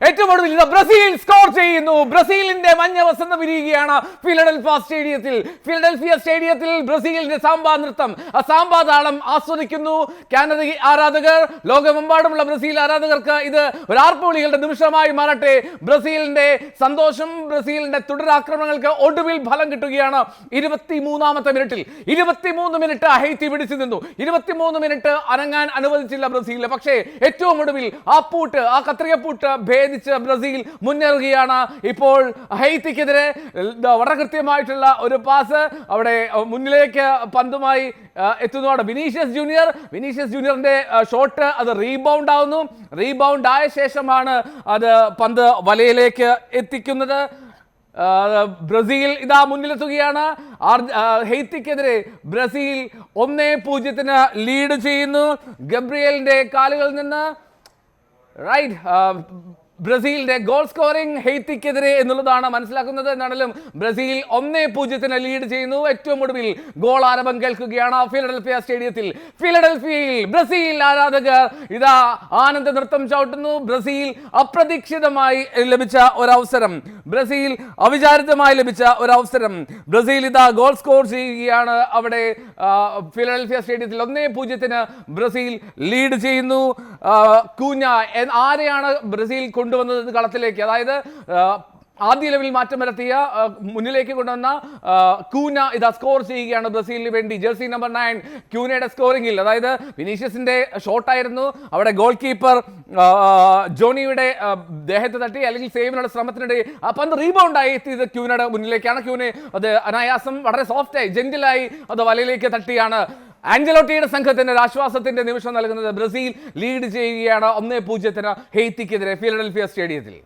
ഏറ്റവും ഒടുവിൽ Brazil score ചെയ്യുന്നു. ബ്രസീലിന്റെ മഞ്ഞ വസന്തം വിരിയുകയാണ് ഫിലഡൽഫിയ സ്റ്റേഡിയത്തിൽ ബ്രസീലിന്റെ സാമ്പാ നൃത്തം, ആ സാമ്പാ താളം ആസ്വദിക്കുന്നു കാനഡ ആരാധകർ. ലോകമെമ്പാടുമുള്ള ബ്രസീൽ ആരാധകർക്ക് ഇത് ഒരു ആർപ്പുവിളികളുടെ നിമിഷമായി മാറട്ടെ. ബ്രസീലിന്റെ സന്തോഷം, ബ്രസീലിന്റെ തുടരാക്രമണങ്ങൾക്ക് ഒടുവിൽ ഫലം കിട്ടുകയാണ്. 23-ാമത്തെ മിനിറ്റിൽ 23 മിനിറ്റ് ഹെയ്ത്തി പിടിച്ചു നിന്നു. 23 മിനിറ്റ് അനങ്ങാൻ അനുവദിച്ചില്ല ബ്രസീലിന്. പക്ഷേ ഏറ്റവും ഒടുവിൽ ആ കത്രികപ്പൂട്ട് ഭേദിച്ച് ബ്രസീൽ മുന്നേറുകയാണ്. ഇപ്പോൾ ഹെയ്ത്തിക്കെതിരെ വളരെ കൃത്യമായിട്ടുള്ള ഒരു പാസ് അവിടെ മുന്നിലേക്ക് പന്തുമായി എത്തുന്നതാണ് വിനീഷ്യസ് ജൂനിയറിന്റെ ഷോട്ട് അത് റീബൗണ്ട് ആവുന്നു. റീബൗണ്ട് ആയ ശേഷമാണ് അത് പന്ത് വലയിലേക്ക് എത്തിക്കുന്നത്. ബ്രസീൽ ഇതാ മുന്നിലെത്തുകയാണ്. ഹെയ്ത്തിക്കെതിരെ ബ്രസീൽ 1-0 ലീഡ് ചെയ്യുന്നു. ഗബ്രിയലിന്റെ കാലുകളിൽ നിന്ന് ബ്രസീലിന്റെ ഗോൾ സ്കോറിംഗ് ഹെയ്ത്തിക്കെതിരെ എന്നുള്ളതാണ് മനസ്സിലാക്കുന്നത്. എന്നാണെങ്കിലും ബ്രസീൽ 1-0 ലീഡ് ചെയ്യുന്നു. ഏറ്റവും ഒടുവിൽ ഗോൾ ആരംഭം കേൾക്കുകയാണ് ഫിലഡൽഫിയയിൽ ബ്രസീൽ ആരാധകർ ഇതാ ആനന്ദ നൃത്തം ചവിട്ടുന്നു. ബ്രസീൽ അപ്രതീക്ഷിതമായി ലഭിച്ച ഒരവസരം, അവിചാരിതമായി ലഭിച്ച ഒരവസരം. ബ്രസീൽ ഇതാ ഗോൾ സ്കോർ ചെയ്യുകയാണ്. അവിടെ ഫിലഡൽഫിയ സ്റ്റേഡിയത്തിൽ 1-0 ബ്രസീൽ ലീഡ് ചെയ്യുന്നു. കൂഞ്ഞ ആരെയാണ് ബ്രസീൽ കൊണ്ടുവന്നത് കളത്തിലേക്ക്? അതായത് ആദ്യ ലെവലിൽ മാറ്റം വരുത്തിയ മുന്നിലേക്ക് കൊണ്ടുവന്ന കൂന ഇതാ സ്കോർ ചെയ്യുകയാണ് ബ്രസീലിന് വേണ്ടി. ജേഴ്സി നമ്പർ 9 ക്യൂനയുടെ സ്കോറിംഗിൽ, അതായത് വിനീഷ്യസിന്റെ ഷോട്ടായിരുന്നു അവിടെ ഗോൾ കീപ്പർ ജോണിയുടെ ദേഹത്ത് തട്ടി, അല്ലെങ്കിൽ സേവിനുള്ള ശ്രമത്തിനിടെ ആ പന്ത് റീബൗണ്ടായി എത്തിയത് ക്യൂനയുടെ മുന്നിലേക്കാണ്. ക്യൂനെ അത് അനായാസം വളരെ സോഫ്റ്റായി ജെന്റിലായി അത് വലയിലേക്ക് തട്ടിയാണ് ആഞ്ചലോട്ടിയുടെ സംഘത്തിന് ഒരു ആശ്വാസത്തിന്റെ നിമിഷം നൽകുന്നത്. ബ്രസീൽ ലീഡ് ചെയ്യുകയാണ് 1-0 ഹെയ്ത്തിക്കെതിരെ ഫിലഡൽഫിയ സ്റ്റേഡിയത്തിൽ.